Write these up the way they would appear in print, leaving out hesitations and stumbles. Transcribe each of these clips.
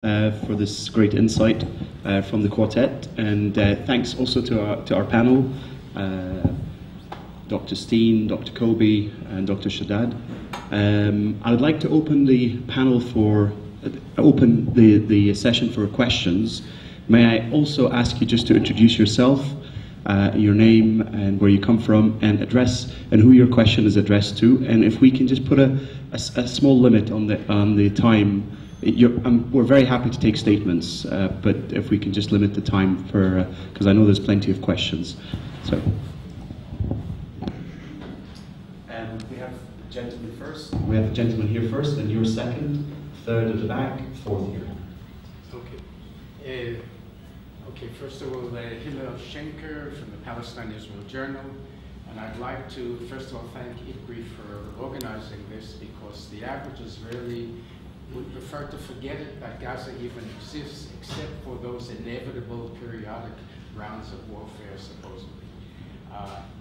for this great insight from the quartet, and thanks also to our panel, Dr. Steen, Dr. Kobi, and Dr. Shaddad. I would like to open the panel open the session for questions. May I also ask you just to introduce yourself, your name and where you come from, and who your question is addressed to, and if we can just put a small limit on the time. We're very happy to take statements, but if we can just limit the time because I know there's plenty of questions. So, we have the gentleman first. We have the gentleman here first, and you're second, third at the back, fourth here. Okay. Okay. First of all, Hillel Schenker from the Palestine-Israel Journal, and I'd like to first of all thank IPCRI for organizing this, because the average Israeli would prefer to forget it, that Gaza even exists, except for those inevitable periodic rounds of warfare, supposedly.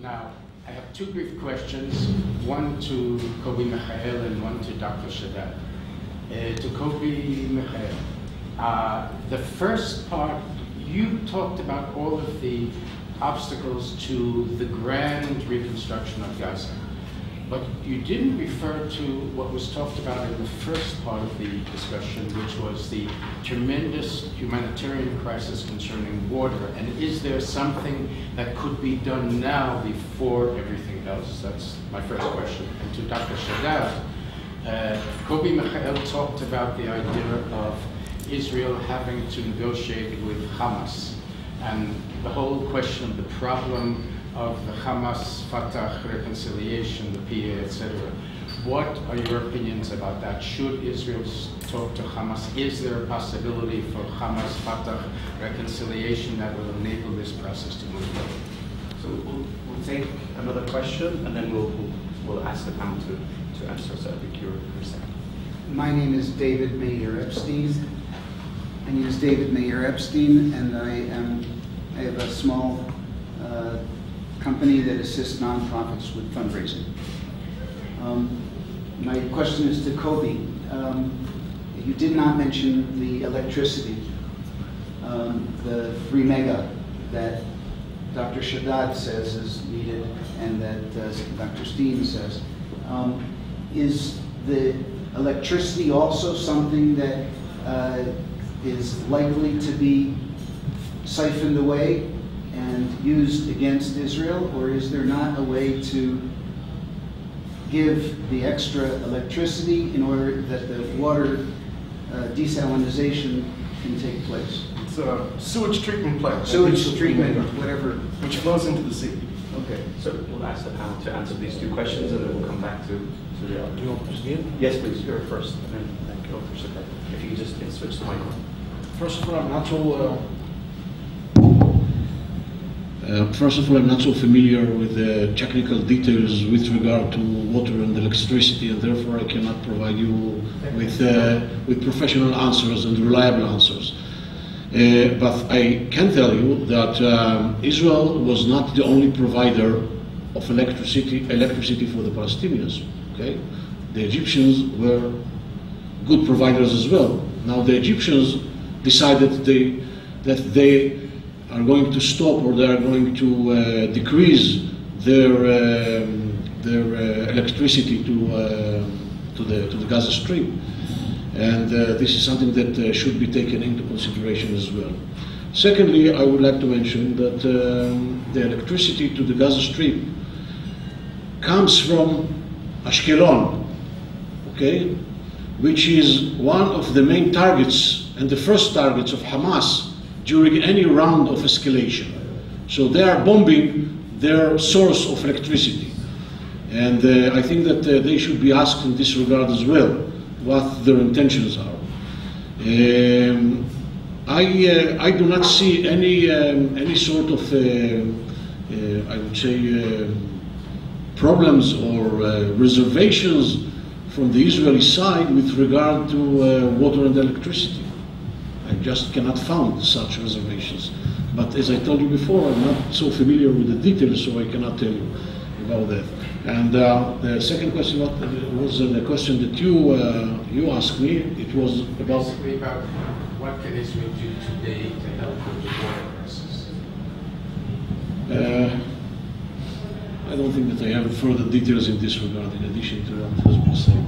Now, I have two brief questions, one to Kobi Michael and one to Dr. Shaddad. To Kobi Michael, the first part, you talked about all of the obstacles to the grand reconstruction of Gaza. But you didn't refer to what was talked about in the first part of the discussion, which was the tremendous humanitarian crisis concerning water. And is there something that could be done now before everything else? That's my first question. And to Dr. Shaddad, Kobi Michael talked about the idea of Israel having to negotiate with Hamas, and the whole question of the problem of the Hamas-Fatah reconciliation, the PA, etc. What are your opinions about that? Should Israel talk to Hamas? Is there a possibility for Hamas-Fatah reconciliation that will enable this process to move forward? So we'll take another question, and then we'll ask the panel to answer. So I think you're second. My name is David Meir Epstein. My name is David Meir Epstein, and I have a small company that assists nonprofits with fundraising. My question is to Kobi. You did not mention the electricity, the 3 mega that Dr. Shaddad says is needed, and that Dr. Steen says. Is the electricity also something that is likely to be siphoned away and used against Israel, or is there not a way to give the extra electricity in order that the water desalinization can take place? It's a sewage treatment plant. Sewage treatment, whatever. Which flows into the sea. Okay. So we'll ask the panel to answer these two questions, and then we'll come back to the other. Do you want to begin? Yes, please. You're first, and then thank you, Dr. Shaddad. If you could just switch the microphone. First of all, I'm not so familiar with the technical details with regard to water and electricity, and therefore I cannot provide you with professional answers and reliable answers. But I can tell you that Israel was not the only provider of electricity for the Palestinians. Okay, the Egyptians were good providers as well. Now the Egyptians decided that they are going to stop, or they are going to decrease their electricity to the Gaza Strip, and this is something that should be taken into consideration as well. Secondly, I would like to mention that the electricity to the Gaza Strip comes from Ashkelon, okay, which is one of the main targets and the first targets of Hamas during any round of escalation. So they are bombing their source of electricity. And I think that they should be asked in this regard as well, what their intentions are. I do not see any sort of, I would say, problems or reservations from the Israeli side with regard to water and electricity. I just cannot find such reservations. But as I told you before, I'm not so familiar with the details, so I cannot tell you about that. And the second question was the question that you asked me. It was about what can Israel do today to help with the water crisis? I don't think that I have further details in this regard, in addition to what has been said.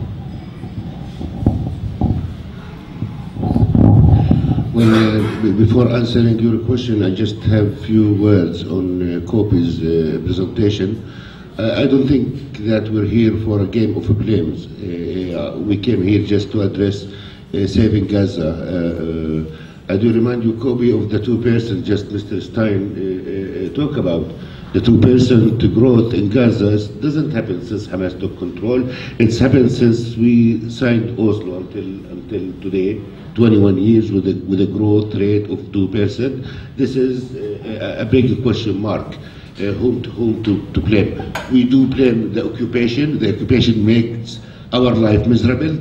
Well, before answering your question, I just have a few words on Kobi's presentation. I don't think that we're here for a game of blames. We came here just to address saving Gaza. I do remind you, Kobi, of the 2% just Mr. Steen talked about. The 2% growth in Gaza doesn't happen since Hamas took control. It's happened since we signed Oslo until today, 21 years with a growth rate of 2%. This is a big question mark. Whom to blame? We do blame the occupation. The occupation makes our life miserable.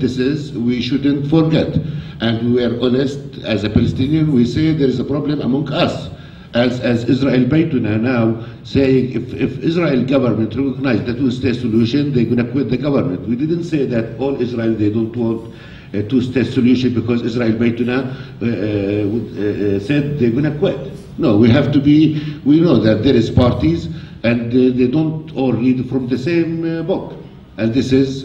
We shouldn't forget. And we are honest, as a Palestinian, we say there is a problem among us. As Israeli-Palestinian now saying if Israel government recognize the two-state solution, they're going to quit the government. We didn't say that all Israel, they don't want a two-state solution because Israel-Palestinian said they're going to quit. No, we have to be, we know that there is parties and they don't all read from the same book. And this is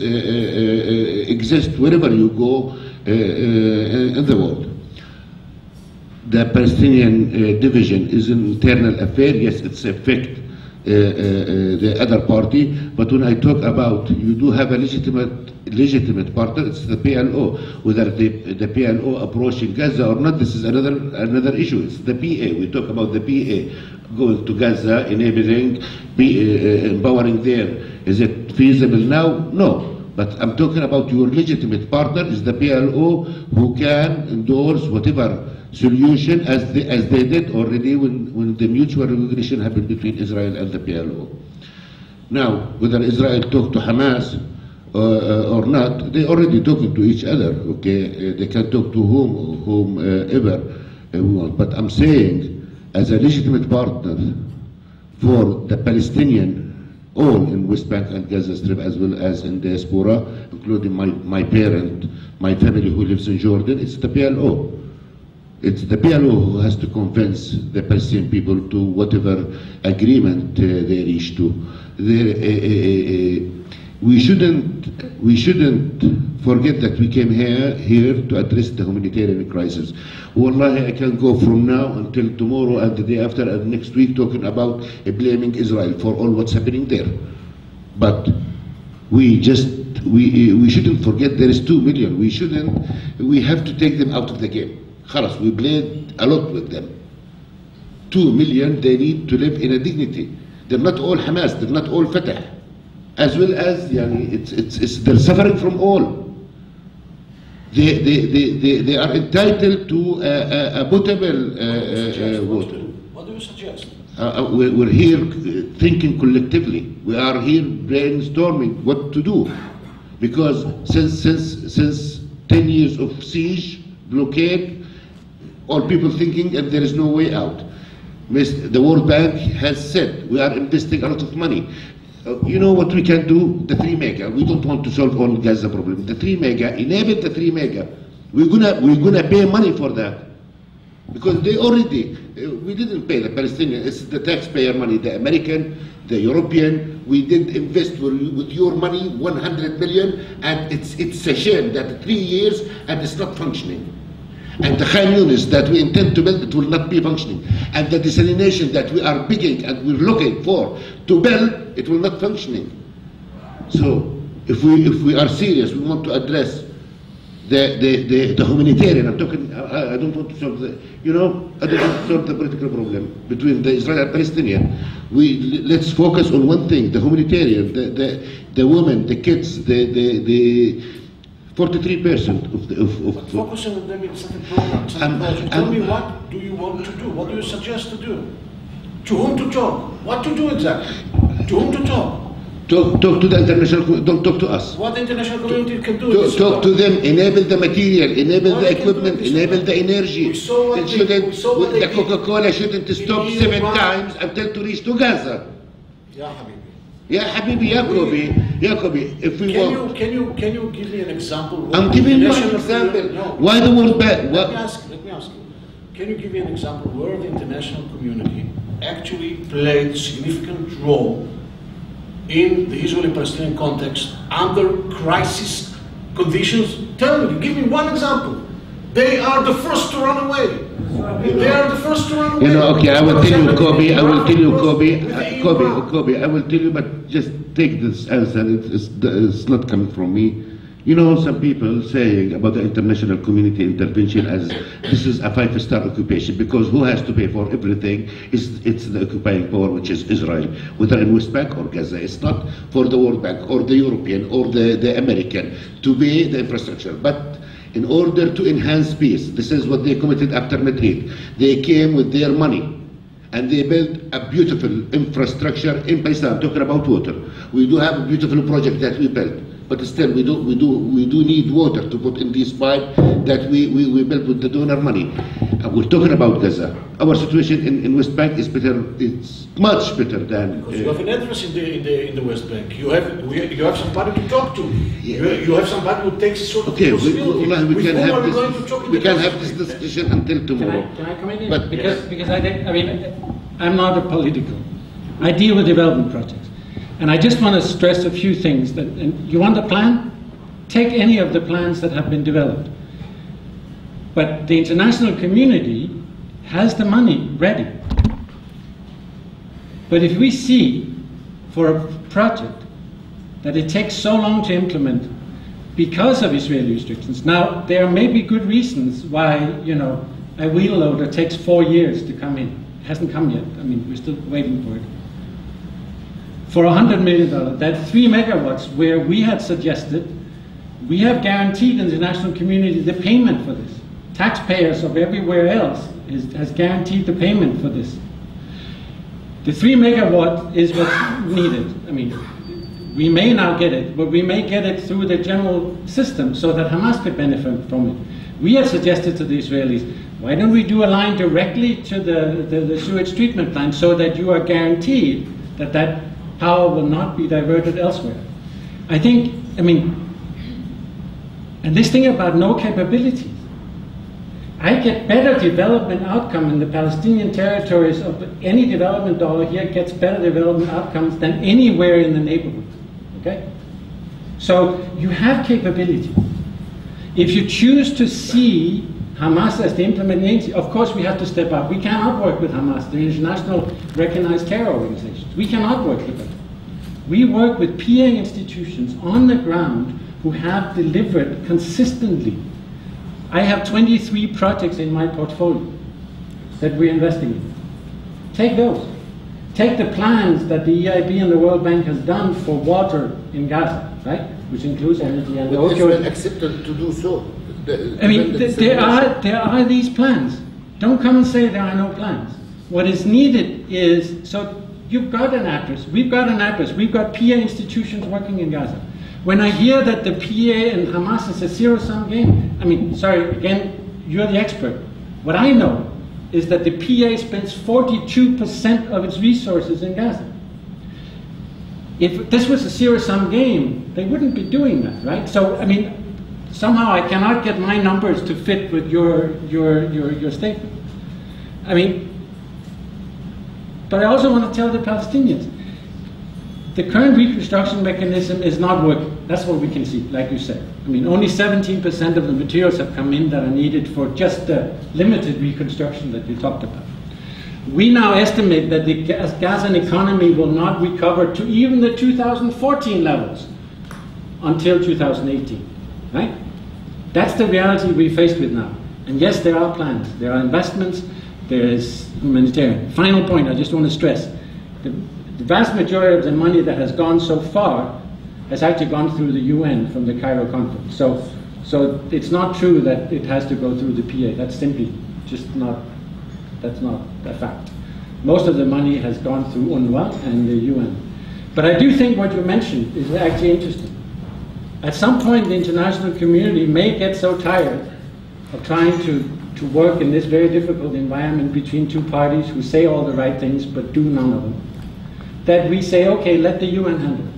exists wherever you go in the world. The Palestinian division is an internal affair. Yes, it's affect the other party. But when I talk about you do have a legitimate partner, it's the PLO. Whether the PLO approaching Gaza or not, this is another issue. It's the PA. We talk about the PA going to Gaza, enabling, empowering there. Is it feasible now? No. But I'm talking about your legitimate partner is the PLO who can endorse whatever solution as they did already when the mutual recognition happened between Israel and the PLO. Now, whether Israel talked to Hamas or not, they already talking to each other. Okay, they can talk to whomever we want. But I'm saying, as a legitimate partner for the Palestinian, all in West Bank and Gaza Strip, as well as in diaspora, including my parent, my family who lives in Jordan, it's the PLO. It's the PLO who has to convince the Palestinian people to whatever agreement they reach to. We shouldn't forget that we came here to address the humanitarian crisis. Wallahi, I can go from now until tomorrow and the day after and next week talking about blaming Israel for all what's happening there. But we shouldn't forget there is 2 million. We have to take them out of the game. Khalas, we played a lot with them. 2 million, they need to live in a dignity. They're not all Hamas, they're not all Fatah. As well as, they're suffering from all. They are entitled to a potable water. What do you suggest? We're here thinking collectively. We are here brainstorming what to do. Because since 10 years of siege, blockade, all people thinking and there is no way out. The World Bank has said we are investing a lot of money. You know what we can do? The 3 mega. We don't want to solve all Gaza problem. The 3 mega, enable the 3 mega. We're gonna pay money for that. Because they already, we didn't pay the Palestinians, it's the taxpayer money, the American, the European, we did invest with your money 100 million, and it's a shame that 3 years and it's not functioning. And the Khan Yunis that we intend to build, it will not be functioning. And the desalination that we are begging and we're looking for to build, it will not functioning. So if we are serious, we want to address the humanitarian. I'm talking. I don't want to solve the. I don't want to solve the political problem between the Israeli and Palestinian. Let's focus on one thing: the humanitarian, the women, the kids, the 43% of focusing on them in certain programs. Tell me, what do you want to do? What do you suggest to do? To whom to talk? What to do exactly? To whom to talk? Talk to the international. Don't talk to us. What the international community can do? Talk to them. Enable the material. Enable the equipment. Enable the energy. The Coca-Cola shouldn't stop 7 times until to reach to Gaza. Yeah, Habibi. Yeah, Habibi, ya Kobi, if we can you give me an example? I'm giving you an example. No. Why the World Bank? Let me me ask you, can you give me an example where the international community actually played a significant role in the Israeli-Palestinian context under crisis conditions? Tell me, give me one example. They are the first to run away. They are the first to run away. You know, okay, I will tell you, Kobi, I will tell you, Kobi, I will tell you, but just take this answer. It's not coming from me. You know, some people saying about the international community intervention as this is a 5-star occupation, because who has to pay for everything? It's the occupying power, which is Israel, whether in West Bank or Gaza. It's not for the World Bank or the European or the American to pay the infrastructure. But in order to enhance peace, this is what they committed after Madrid. They came with their money and they built a beautiful infrastructure in Palestine. I'm talking about water. We do have a beautiful project that we built. But still, we do need water to put in this pipe that we built with the donor money. We're talking about Gaza. Our situation in West Bank is better. It's much better than. Because you have an address in the West Bank. You have somebody to talk to. Yeah. You have somebody who takes sort of okay. responsibility. We can have this discussion until tomorrow. Can I come in? But because I mean, I'm not a political. I deal with development projects. And I just want to stress a few things. And you want a plan? Take any of the plans that have been developed. But the international community has the money ready. But if we see for a project that it takes so long to implement because of Israeli restrictions, now there may be good reasons why, you know, a wheel loader takes 4 years to come in. It hasn't come yet. I mean, we're still waiting for it. For $100 million, that 3 megawatts where we had suggested, we have guaranteed in the international community the payment for this. Taxpayers of everywhere else has guaranteed the payment for this. The 3 megawatt is what's needed. I mean, we may now get it, but we may get it through the general system so that Hamas could benefit from it. We have suggested to the Israelis, why don't we do a line directly to the sewage treatment plant so that you are guaranteed that that power will not be diverted elsewhere. I think, I mean, and this thing about no capabilities, I get better development outcome in the Palestinian territories of any development dollar here gets better development outcomes than anywhere in the neighborhood, okay? So you have capability. If you choose to see Hamas as the implementing agency, of course we have to step up. We cannot work with Hamas, the international recognized terror organizations. We cannot work with them. We work with PA institutions on the ground who have delivered consistently. I have 23 projects in my portfolio that we're investing in. Take those. Take the plans that the EIB and the World Bank has done for water in Gaza, right? Which includes energy and the opioid. accepted to do so. I mean, there are these plans. Don't come and say there are no plans. What is needed is, so you've got an address, we've got an address, we've got PA institutions working in Gaza. When I hear that the PA and Hamas is a zero-sum game, I mean, sorry, again, you're the expert. What I know is that the PA spends 42% of its resources in Gaza. If this was a zero-sum game, they wouldn't be doing that, right? So, I mean, somehow I cannot get my numbers to fit with your statement. I mean, but I also want to tell the Palestinians, the current reconstruction mechanism is not working. That's what we can see, like you said. I mean, only 17% of the materials have come in that are needed for just the limited reconstruction that you talked about. We now estimate that the Gazan economy will not recover to even the 2014 levels until 2018, right? That's the reality we're faced with now. And yes, there are plans, there are investments, there is humanitarian. Final point I just want to stress. The vast majority of the money that has gone so far has actually gone through the UN from the Cairo conference. So it's not true that it has to go through the PA. That's simply just not, that's not a fact. Most of the money has gone through UNRWA and the UN. But I do think what you mentioned is actually interesting. At some point, the international community may get so tired of trying to work in this very difficult environment between two parties who say all the right things but do none of them, that we say, okay, let the UN handle it.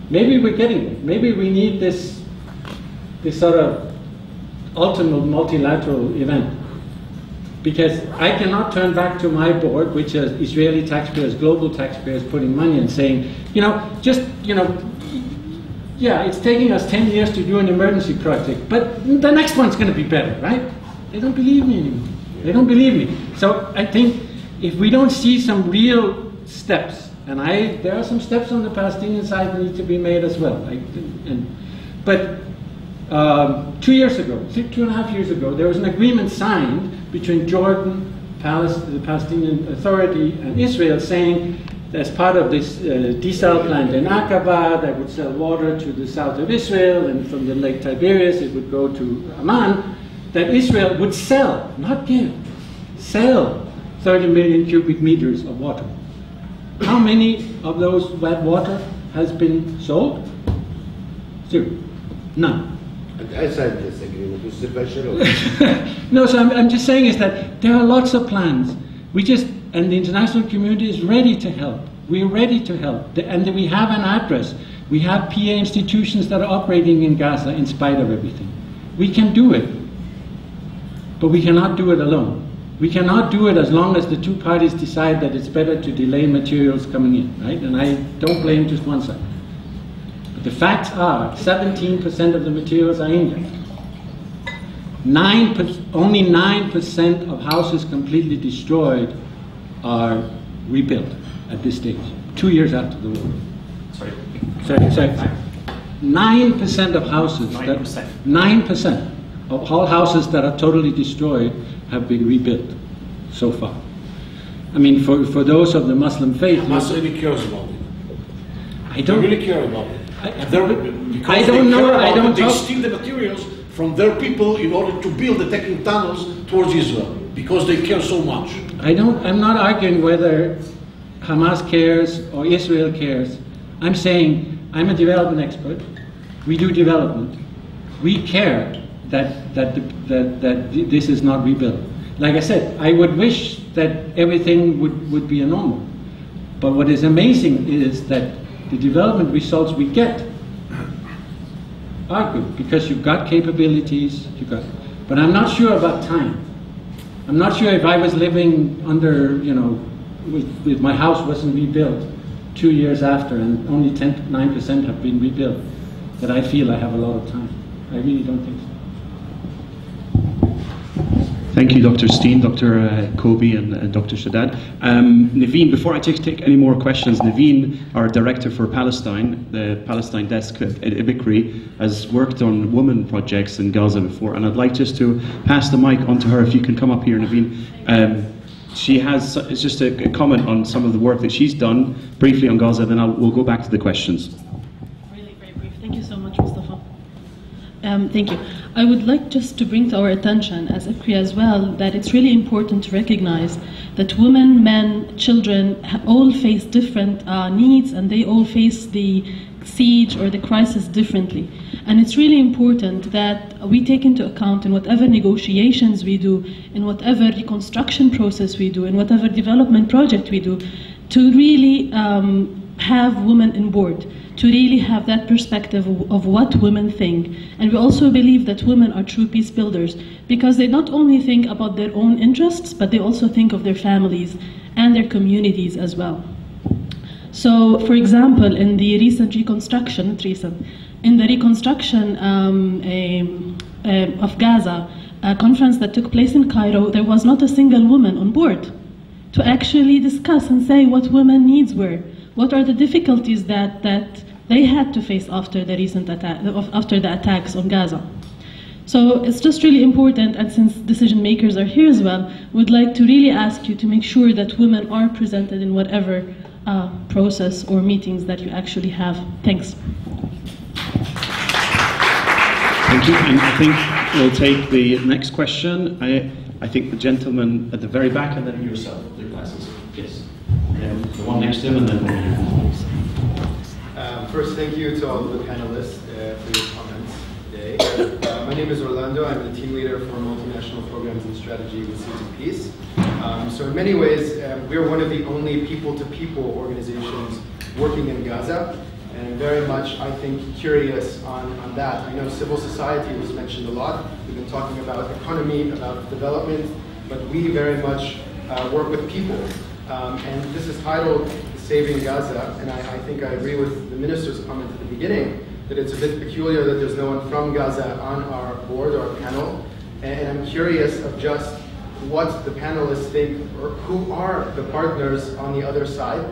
Maybe we're getting it. Maybe we need this sort of ultimate multilateral event. Because I cannot turn back to my board, which is Israeli taxpayers, global taxpayers putting money in, saying, yeah, it's taking us 10 years to do an emergency project, but the next one's going to be better, right? They don't believe me anymore. They don't believe me. So I think if we don't see some real steps, and there are some steps on the Palestinian side that need to be made as well. But 2 years ago, 2.5 years ago, there was an agreement signed between Jordan, the Palestinian Authority, and Israel, saying as part of this desal plant in Aqaba that would sell water to the south of Israel, and from the Lake Tiberias it would go to Amman, that Israel would sell, not give, sell 30 million cubic meters of water. How many of those wet water has been sold? Zero. None. I signed this agreement. It's special. No, so I'm just saying is that there are lots of plans. And the international community is ready to help. We're ready to help. And we have an address. We have PA institutions that are operating in Gaza in spite of everything. We can do it. But we cannot do it alone. We cannot do it as long as the two parties decide that it's better to delay materials coming in, right? And I don't blame just one side. But the facts are 17% of the materials are in there. Only 9% of houses completely destroyed are rebuilt at this stage, 2 years after the war. Sorry. 9% of houses. 9% of all houses that are totally destroyed have been rebuilt so far. I mean, for those of the Muslim faith, Hamas really cares about it. I don't they really care about it. I don't know. They steal the materials from their people in order to build the technical tunnels towards Israel because they care so much. I'm not arguing whether Hamas cares or Israel cares. I'm saying I'm a development expert. We do development. We care that this is not rebuilt. Like I said, I would wish that everything would be a normal. But what is amazing is that the development results we get are good because you've got capabilities, but I'm not sure about time. I'm not sure if I was living under, if my house wasn't rebuilt 2 years after and only 9% have been rebuilt, that I feel I have a lot of time. I really don't think so. Thank you, Dr. Steen, Dr. Kobi, and Dr. Shaddad. Naveen, before I take any more questions, Naveen, our director for Palestine, the Palestine desk at IPCRI, has worked on women projects in Gaza before, and I'd like just to pass the mic on to her. If you can come up here, Naveen. She has just a comment on some of the work that she's done briefly on Gaza, then we'll go back to the questions. Really very brief. Thank you so much, Mustafa. Thank you. I would like just to bring to our attention as IPCRI as well that it's really important to recognize that women, men, children all face different needs, and they all face the siege or the crisis differently. And it's really important that we take into account in whatever negotiations we do, in whatever reconstruction process we do, in whatever development project we do, to really have women on board, to really have that perspective of what women think. And we also believe that women are true peace builders because they not only think about their own interests, but they also think of their families and their communities as well. So, for example, in the recent reconstruction, in the reconstruction of Gaza, a conference that took place in Cairo, there was not a single woman on board to actually discuss and say what women needs were. What are the difficulties that they had to face after the recent after the attacks on Gaza? So it's just really important, and since decision makers are here as well, we'd like to really ask you to make sure that women are presented in whatever process or meetings that you actually have. Thanks. Thank you, and I think we'll take the next question. I think the gentleman at the very back, and then yourself, the glasses. Yes. The one next to him, and then first, thank you to all of the panelists for your comments today. My name is Orlando. I'm the team leader for multinational programs and strategy with Seeds of Peace. So in many ways, we're one of the only people-to-people organizations working in Gaza, and very much, I think, curious on that. I know civil society was mentioned a lot. We've been talking about economy, about development, but we very much work with people. And this is titled Saving Gaza, and I think I agree with the minister's comment at the beginning that it's a bit peculiar that there's no one from Gaza on our board or panel. And I'm curious of just what the panelists think, or who are the partners on the other side.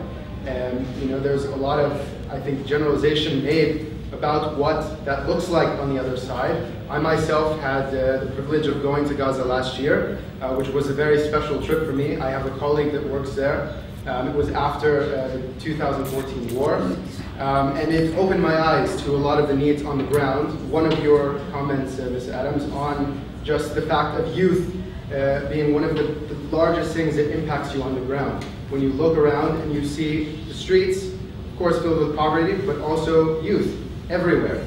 And there's a lot of, I think, generalization made about what that looks like on the other side. I myself had the privilege of going to Gaza last year, which was a very special trip for me. I have a colleague that works there. It was after the 2014 war, and it opened my eyes to a lot of the needs on the ground. One of your comments, Ms. Adams, on just the fact of youth being one of the largest things that impacts you on the ground. When you look around and you see the streets, of course filled with poverty, but also youth everywhere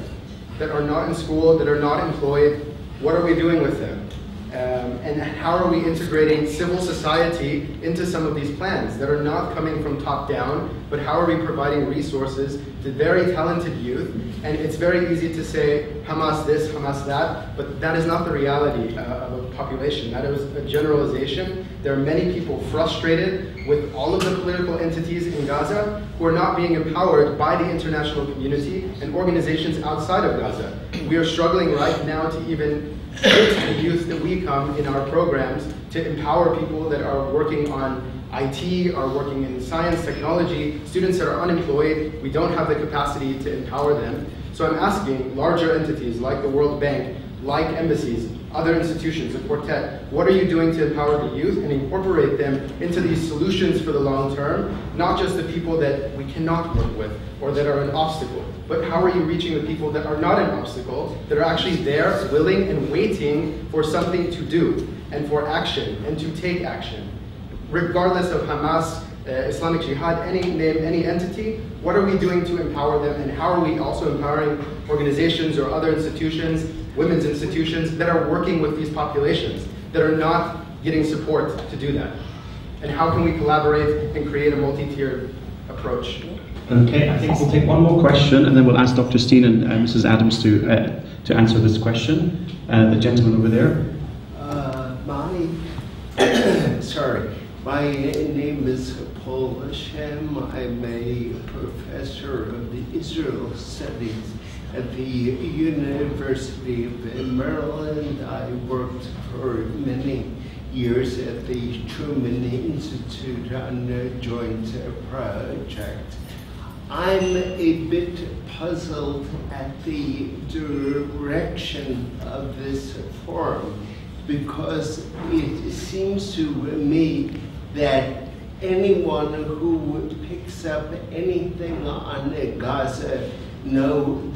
that are not in school, that are not employed. What are we doing with them? And how are we integrating civil society into some of these plans that are not coming from top down, but how are we providing resources to very talented youth? And it's very easy to say Hamas this, Hamas that, but that is not the reality of a population. That is a generalization. There are many people frustrated with all of the political entities in Gaza who are not being empowered by the international community and organizations outside of Gaza. We are struggling right now to even get the youth that we come in our programs to empower people that are working on IT, are working in science, technology, students that are unemployed. We don't have the capacity to empower them. So I'm asking larger entities like the World Bank, like embassies, other institutions, the Quartet, what are you doing to empower the youth and incorporate them into these solutions for the long term, not just the people that we cannot work with or that are an obstacle, but how are you reaching the people that are not an obstacle, that are actually there, willing and waiting for something to do and for action and to take action. Regardless of Hamas, Islamic Jihad, any entity, what are we doing to empower them, and how are we also empowering organizations or other institutions, women's institutions, that are working with these populations, that are not getting support to do that? And how can we collaborate and create a multi-tiered approach? Okay, I think we'll take one more question, and then we'll ask Dr. Steen and Mrs. Adams to answer this question. The gentleman over there. My name is Paul Hashem. I'm a professor of the Israel Studies at the University of Maryland. I worked for many years at the Truman Institute on a joint project. I'm a bit puzzled at the direction of this forum, because it seems to me that anyone who picks up anything on Gaza knows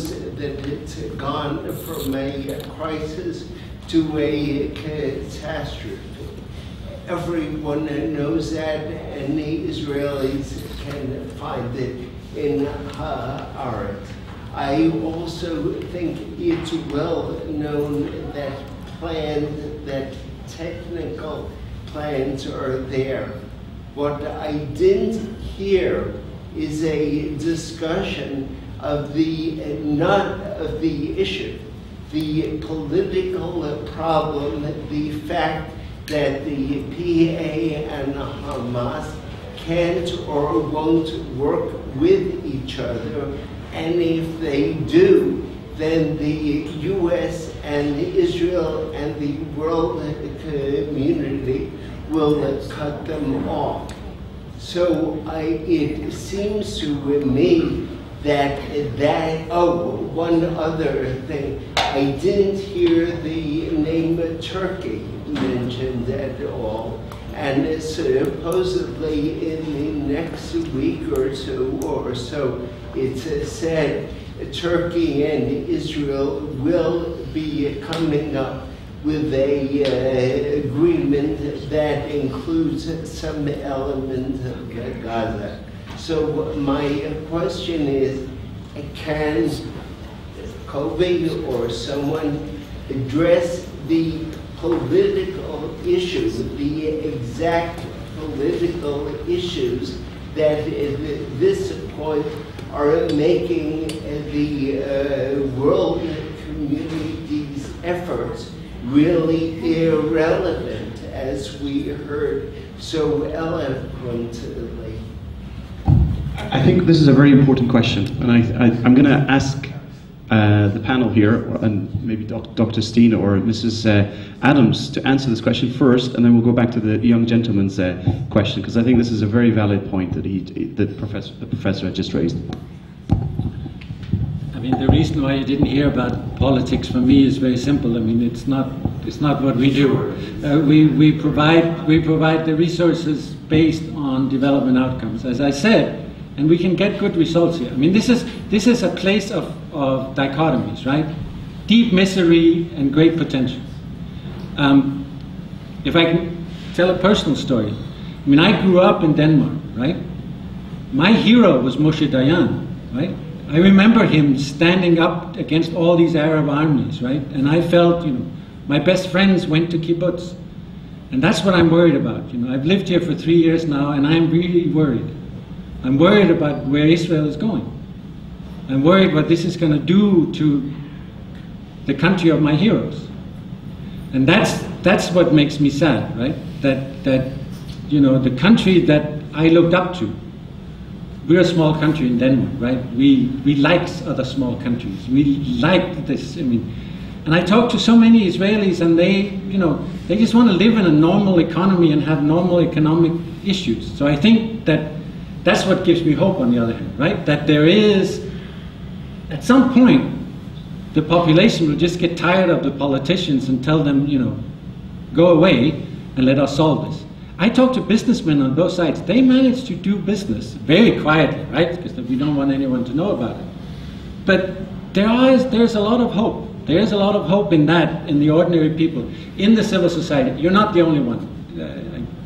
that it's gone from a crisis to a catastrophe. Everyone knows that, and the Israelis can find it in Haaretz. I also think it's well known that technical plans are there. What I didn't hear is a discussion of not of the issue, the political problem, the fact that the PA and Hamas can't or won't work with each other, and if they do, then the US and Israel and the world community will cut them off. So it seems to me that one other thing, I didn't hear the name of Turkey mentioned at all. And supposedly in the next week or so, it's said Turkey and Israel will be coming up with a agreement that includes some element of Gaza. So my question is, can Kobi or someone address the political issues, the exact political issues that at this point are making the world community's efforts really irrelevant, as we heard so eloquently? I think this is a very important question, and I'm going to ask the panel here, and maybe Dr. Steen or Mrs. Adams to answer this question first, and then we'll go back to the young gentleman's question, because I think this is a very valid point that the professor had just raised. I mean, the reason why you didn't hear about politics for me is very simple. I mean, it's not what we do. We provide the resources based on development outcomes, as I said, and we can get good results here. I mean, this is a place of dichotomies, right? Deep misery and great potential. If I can tell a personal story, I mean, I grew up in Denmark, right? My hero was Moshe Dayan, right? I remember him standing up against all these Arab armies, right? And I felt, my best friends went to kibbutz. And that's what I'm worried about. I've lived here for 3 years now, and I'm really worried. I'm worried about where Israel is going. I'm worried what this is going to do to the country of my heroes. And that's what makes me sad, right? That the country that I looked up to. We're a small country in Denmark, right? We like other small countries. We like this. I mean, and I talk to so many Israelis, and they just want to live in a normal economy and have normal economic issues. So I think that's what gives me hope. On the other hand, right? That there is, at some point, the population will just get tired of the politicians and tell them, go away and let us solve this. I talk to businessmen on both sides. They manage to do business very quietly, right? Because we don't want anyone to know about it. But there's a lot of hope. There's a lot of hope in that, in the ordinary people, in the civil society. You're not the only one.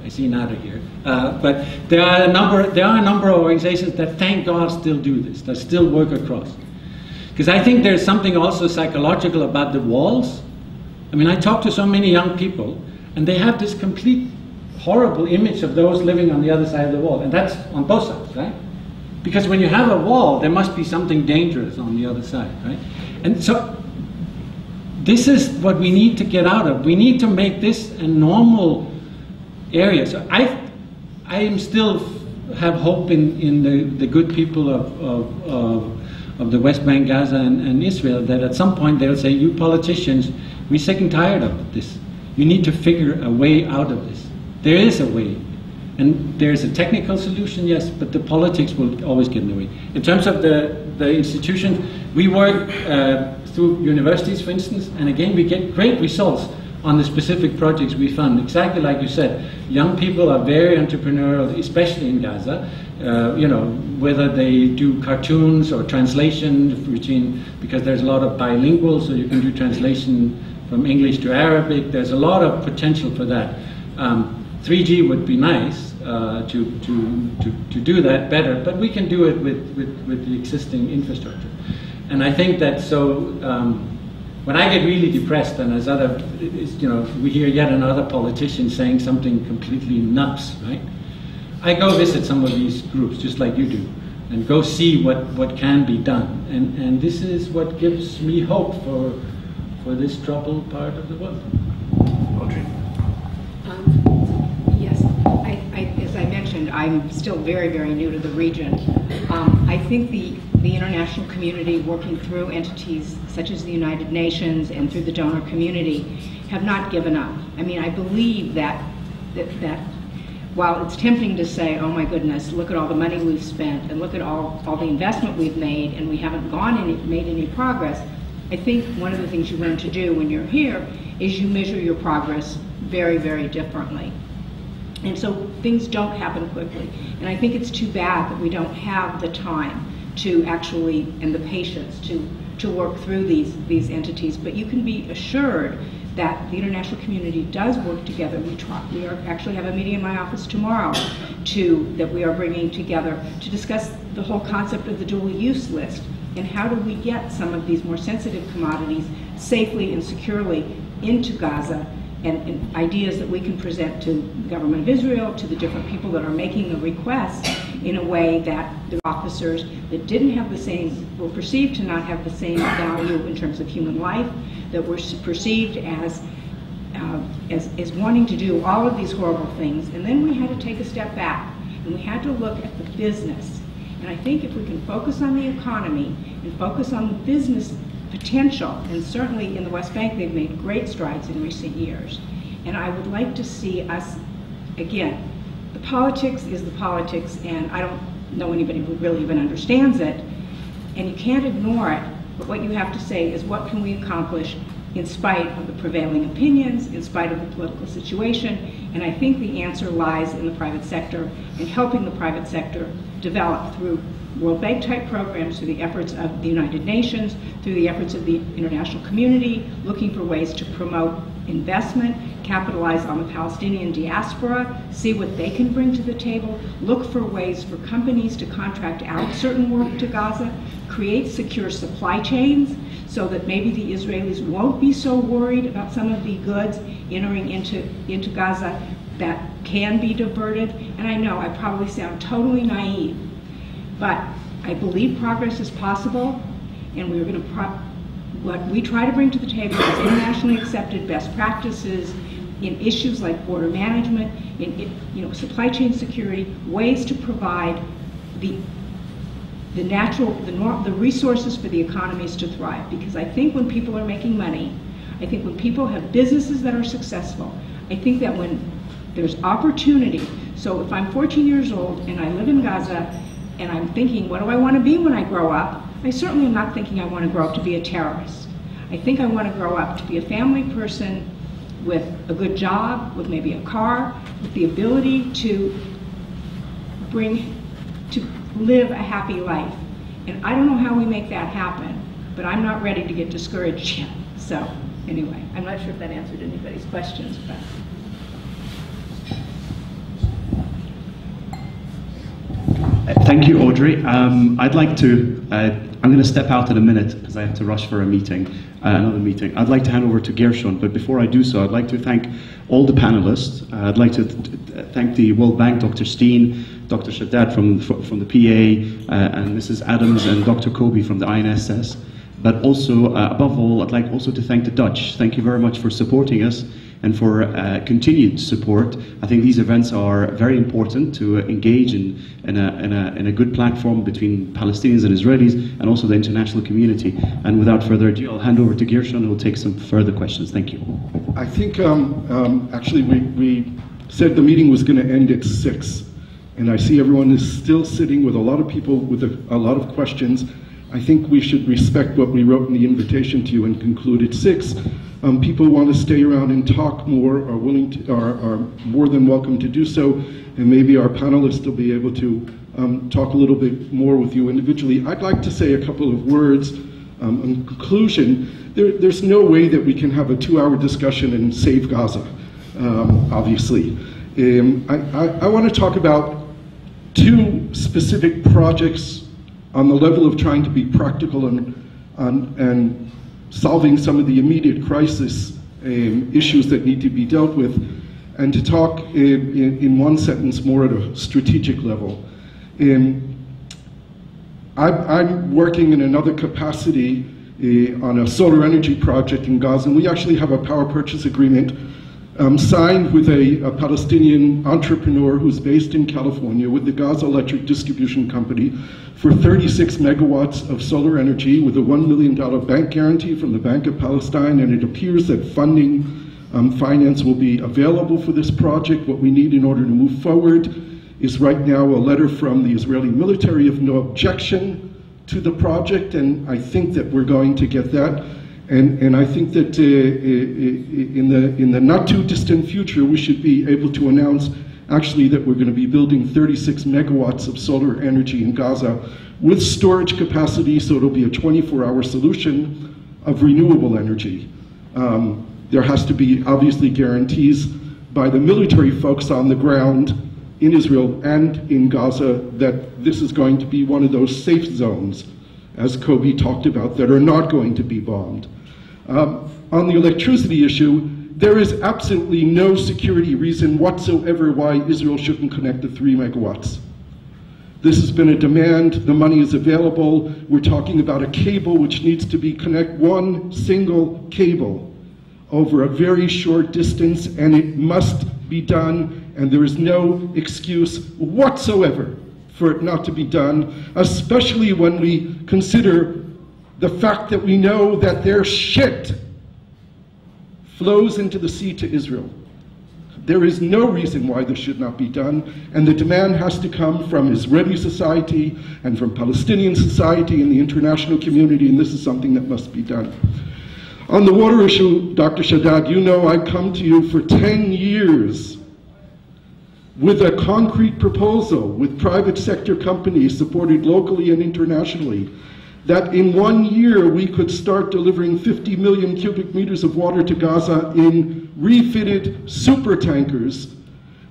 I see Nada here. But there are a number of organizations that, thank God, still do this, that still work across. Because I think there's something also psychological about the walls. I mean, I talk to so many young people, and they have this complete horrible image of those living on the other side of the wall, and that's on both sides, right? Because when you have a wall, there must be something dangerous on the other side, right? And so this is what we need to get out of. We need to make this a normal area. So I am still have hope in the good people of the West Bank, Gaza, and Israel, that at some point they'll say, you politicians, we're sick and tired of this. You need to figure a way out of this. There is a way, and there's a technical solution, yes, but the politics will always get in the way. In terms of the institutions, we work through universities, for instance, and again, we get great results on the specific projects we fund. Exactly like you said, young people are very entrepreneurial, especially in Gaza, whether they do cartoons or translation because there's a lot of bilingual, so you can do translation from English to Arabic. There's a lot of potential for that. 3G would be nice to do that better, but we can do it with the existing infrastructure. And I think that when I get really depressed, and as we hear yet another politician saying something completely nuts, right? I go visit some of these groups, just like you do, and go see what can be done. And this is what gives me hope for this troubled part of the world. Audrey. Yes, as I mentioned, I'm still very, very new to the region. I think the international community, working through entities such as the United Nations and through the donor community, have not given up. I mean, I believe that while it's tempting to say, oh my goodness, look at all the money we've spent and look at all the investment we've made and we haven't made any progress, I think one of the things you learn to do when you're here is you measure your progress very, very differently. And so things don't happen quickly. And I think it's too bad that we don't have the time to actually, and the patience to work through these entities. But you can be assured that the international community does work together. We actually have a meeting in my office tomorrow that we are bringing together to discuss the whole concept of the dual use list and how do we get some of these more sensitive commodities safely and securely into Gaza, and ideas that we can present to the government of Israel, to the different people that are making the requests, in a way that the officers that didn't have the same, were perceived to not have the same value in terms of human life, that were perceived as as wanting to do all of these horrible things, and then we had to take a step back, and we had to look at the business. And I think if we can focus on the economy and focus on the business potential, and certainly in the West Bank they've made great strides in recent years, and I would like to see us, again, the politics is the politics, and I don't know anybody who really even understands it, and you can't ignore it, but what you have to say is what can we accomplish in spite of the prevailing opinions, in spite of the political situation, and I think the answer lies in the private sector and helping the private sector develop through World Bank type programs, through the efforts of the United Nations, through the efforts of the international community, looking for ways to promote investment, capitalize on the Palestinian diaspora, see what they can bring to the table, look for ways for companies to contract out certain work to Gaza, create secure supply chains so that maybe the Israelis won't be so worried about some of the goods entering into Gaza that can be diverted. And I know I probably sound totally naive, but I believe progress is possible, and we're going to what we try to bring to the table is internationally accepted best practices in issues like border management, in supply chain security, ways to provide the resources for the economies to thrive. Because I think when people are making money, I think when people have businesses that are successful, I think that when there's opportunity, so if I'm 14 years old and I live in Gaza and I'm thinking, what do I want to be when I grow up? I certainly am not thinking I want to grow up to be a terrorist. I think I want to grow up to be a family person with a good job, with maybe a car, with the ability to live a happy life. And I don't know how we make that happen, but I'm not ready to get discouraged yet. So anyway, I'm not sure if that answered anybody's questions. But. Thank you, Audrey. I'd like to, I'm going to step out in a minute because I have to rush for a meeting, another meeting. I'd like to hand over to Gershon, but before I do so, I'd like to thank all the panelists. I'd like to thank the World Bank, Dr. Steen, Dr. Shaddad from the PA, and Mrs. Adams and Dr. Kobi from the INSS. But also, above all, I'd like also to thank the Dutch. Thank you very much for supporting us and for continued support. I think these events are very important to engage in a good platform between Palestinians and Israelis and also the international community. And without further ado, I'll hand over to Gershon, who will take some further questions. Thank you. I think actually we said the meeting was going to end at 6, and I see everyone is still sitting with a lot of people with a lot of questions. I think we should respect what we wrote in the invitation to you and conclude at 6. People want to stay around and talk more, are willing to, are more than welcome to do so, and maybe our panelists will be able to talk a little bit more with you individually. I'd like to say a couple of words in conclusion. There's no way that we can have a 2-hour discussion and save Gaza, obviously. I want to talk about 2 specific projects on the level of trying to be practical and solving some of the immediate crisis issues that need to be dealt with, and to talk in one sentence more at a strategic level. I'm working in another capacity on a solar energy project in Gaza, and we actually have a power purchase agreement signed with a Palestinian entrepreneur who's based in California with the Gaza Electric Distribution Company for 36 megawatts of solar energy with a $1 million bank guarantee from the Bank of Palestine, and it appears that funding, finance will be available for this project. What we need in order to move forward is right now a letter from the Israeli military of no objection to the project, and I think that we're going to get that. And I think that in the not too distant future, we should be able to announce actually that we're going to be building 36 megawatts of solar energy in Gaza with storage capacity, so it'll be a 24-hour solution of renewable energy. There has to be obviously guarantees by the military folks on the ground in Israel and in Gaza that this is going to be one of those safe zones, as Kobi talked about, that are not going to be bombed. On the electricity issue, there is absolutely no security reason whatsoever why Israel shouldn't connect the 3 megawatts. This has been a demand, the money is available. We're talking about a cable which needs to be one single cable over a very short distance, and it must be done, and there is no excuse whatsoever for it not to be done, especially when we consider the fact that we know that their shit flows into the sea to Israel. There is no reason why this should not be done, and the demand has to come from Israeli society and from Palestinian society and the international community, and this is something that must be done. On the water issue, Dr. Shaddad, you know I come to you for 10 years with a concrete proposal with private sector companies supported locally and internationally, that in 1 year we could start delivering 50 million cubic meters of water to Gaza in refitted super tankers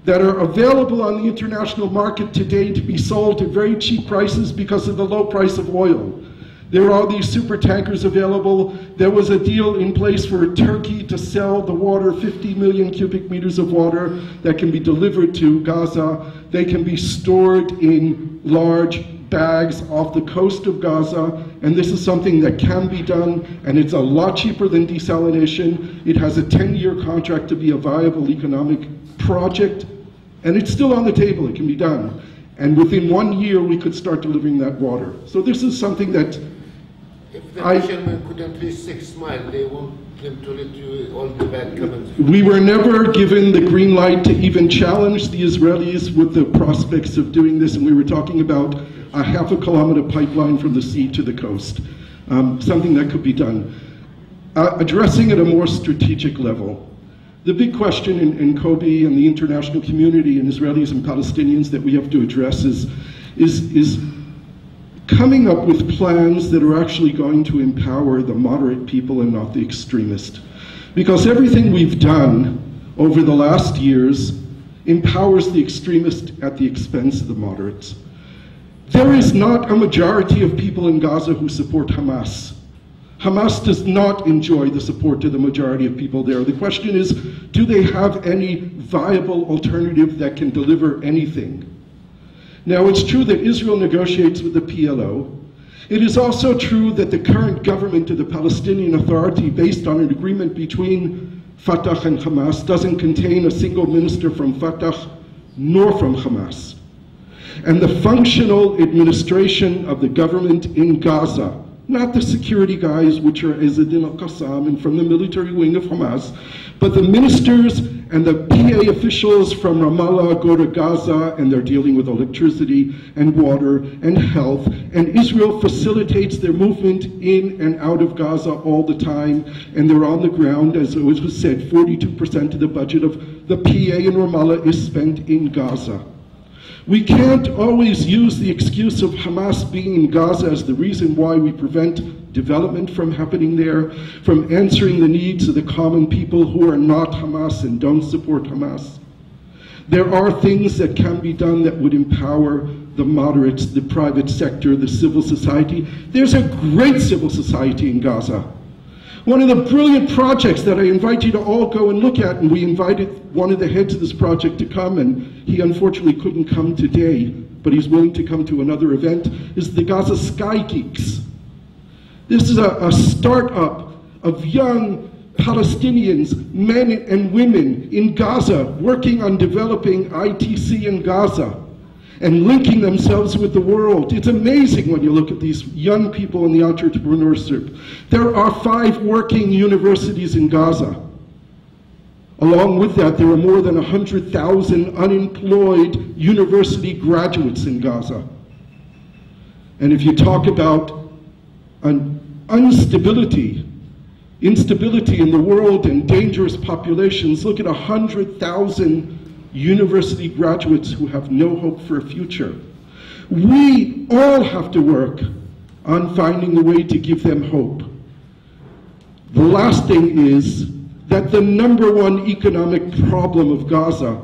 that are available on the international market today to be sold at very cheap prices because of the low price of oil. There are these super tankers available. There was a deal in place for Turkey to sell the water, 50 million cubic meters of water that can be delivered to Gaza. They can be stored in large bags off the coast of Gaza, and this is something that can be done, and it's a lot cheaper than desalination. It has a 10-year contract to be a viable economic project, and it's still on the table. It can be done. And within 1 year, we could start delivering that water. So this is something that if the fishermen could at least 6 miles, they want them to let you all the bad comments. We were never given the green light to even challenge the Israelis with the prospects of doing this, and we were talking about a half-a-kilometer pipeline from the sea to the coast, something that could be done. Addressing at a more strategic level, the big question in Kobi and the international community and Israelis and Palestinians that we have to address is coming up with plans that are actually going to empower the moderate people and not the extremist. Because everything we've done over the last years empowers the extremist at the expense of the moderates. There is not a majority of people in Gaza who support Hamas. Hamas does not enjoy the support of the majority of people there. The question is, do they have any viable alternative that can deliver anything? Now, it's true that Israel negotiates with the PLO. It is also true that the current government of the Palestinian Authority, based on an agreement between Fatah and Hamas, doesn't contain a single minister from Fatah nor from Hamas. And the functional administration of the government in Gaza, not the security guys, which are Ezzedin al-Qassam and from the military wing of Hamas, but the ministers and the PA officials from Ramallah go to Gaza, and they're dealing with electricity and water and health, and Israel facilitates their movement in and out of Gaza all the time, and they're on the ground. As it was said, 42% of the budget of the PA in Ramallah is spent in Gaza. We can't always use the excuse of Hamas being in Gaza as the reason why we prevent development from happening there, from answering the needs of the common people who are not Hamas and don't support Hamas. There are things that can be done that would empower the moderates, the private sector, the civil society. There's a great civil society in Gaza. One of the brilliant projects that I invite you to all go and look at, and we invited one of the heads of this project to come, and he unfortunately couldn't come today, but he's willing to come to another event, is the Gaza Sky Geeks. This is a startup of young Palestinians, men and women in Gaza, working on developing ITC in Gaza and linking themselves with the world. It's amazing when you look at these young people in the entrepreneurship. There are 5 working universities in Gaza. Along with that, there are more than 100,000 unemployed university graduates in Gaza. And if you talk about an instability in the world and dangerous populations, look at 100,000 university graduates who have no hope for a future. We all have to work on finding a way to give them hope. The last thing is that the #1 economic problem of Gaza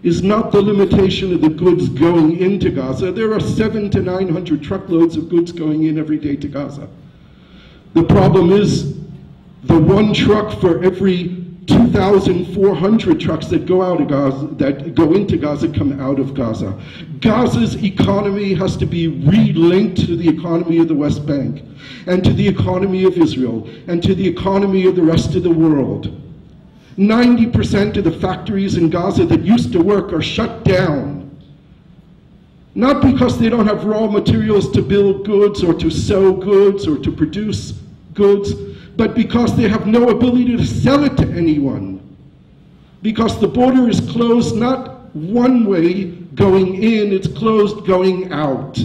is not the limitation of the goods going into Gaza. There are 700 to 900 truckloads of goods going in every day to Gaza. The problem is the 1 truck for every 2,400 trucks that go out of Gaza, that go into Gaza, come out of Gaza. Gaza's economy has to be relinked to the economy of the West Bank, and to the economy of Israel, and to the economy of the rest of the world. 90% of the factories in Gaza that used to work are shut down. Not because they don't have raw materials to build goods or to sew goods or to produce goods, but because they have no ability to sell it to anyone. Because the border is closed not one way going in, it's closed going out.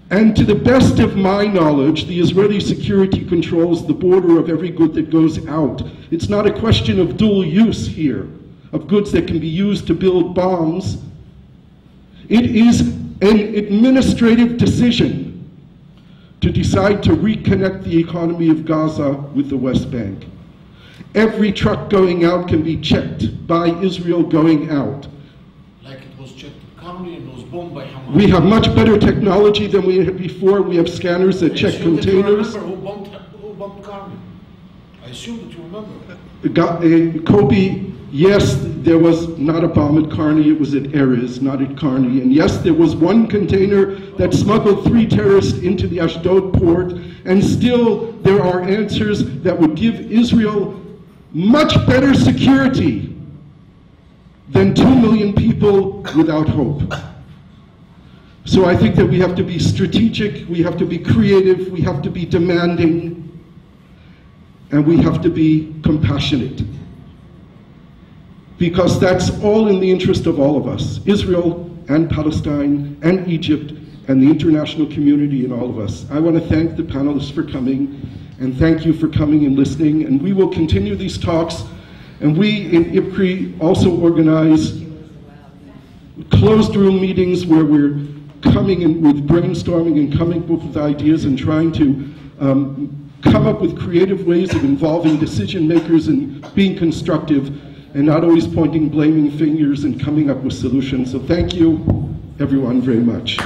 And to the best of my knowledge, the Israeli security controls the border of every good that goes out. It's not a question of dual use here, of goods that can be used to build bombs. It is an administrative decision to decide to reconnect the economy of Gaza with the West Bank. Every truck going out can be checked by Israel going out. Like it was checked currently and was bombed by Hamas. We have much better technology than we had before. We have scanners that check containers. I assume that you remember who bombed Karni. I assume that you remember. Kobi, yes, there was not a bomb at Karni, it was at Erez, not at Karni. And yes, there was one container that smuggled 3 terrorists into the Ashdod port. And still, there are answers that would give Israel much better security than 2 million people without hope. So I think that we have to be strategic, we have to be creative, we have to be demanding, and we have to be compassionate. Because that's all in the interest of all of us, Israel and Palestine and Egypt and the international community and all of us. I want to thank the panelists for coming, and thank you for coming and listening, and we will continue these talks. And we in IPCRI also organize closed room meetings where we're coming in with brainstorming and coming up with ideas and trying to come up with creative ways of involving decision makers and being constructive and not always pointing blaming fingers and coming up with solutions. So thank you everyone very much.